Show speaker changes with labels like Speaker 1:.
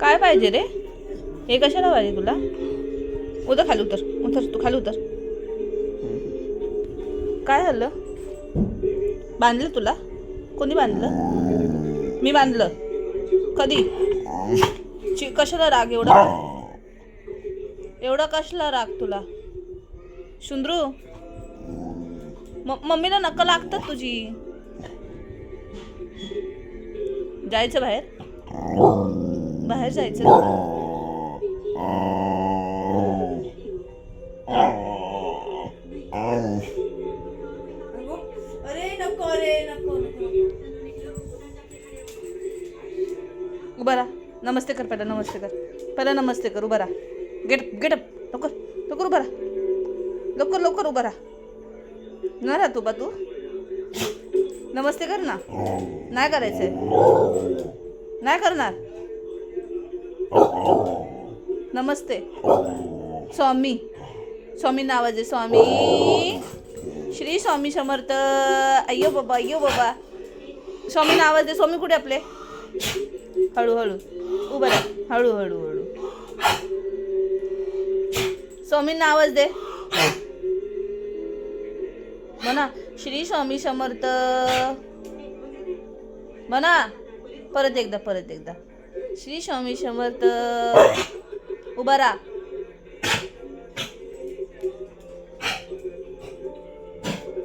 Speaker 1: काय पाहिजे रे? हे कशाला पाहिजे तुला? उतर खाली, उतर उतर, तू खाली उतर. काय झालं? बांधलं तुला? कोणी बांधलं? मी बांधलं. कधी? कशाला राग एवढा? एवढा कसला राग तुला? शुंद्रू, मम्मीला नक्का लागतात तुझी. जायचं बाहेर? बाहेर जायचं तुला? अरे नको रे, नको नको. उभा राहा. नमस्ते कर पहिला, नमस्ते कर पहिला, नमस्ते कर. उभा राहा. Get up. लवकर लवकर उभा राहा. लवकर लवकर उभा राहा. न राहत उभा तू. नमस्ते कर ना. नाही करायचंय? नाही करणार? नमस्ते स्वामी. स्वामी नावाज आहे. स्वामी श्री स्वामी समर्थ. अय्यो बाबा, अय्यो बाबा. स्वामी नावाज आहे. स्वामी कुठे आपले? हळूहळू उभं राहा. हळूहळू हळू. स्वामींना आवाज दे. म्हणा श्री स्वामी समर्थ. म्हणा परत एकदा, परत एकदा. श्री स्वामी समर्थ. उभा राहा.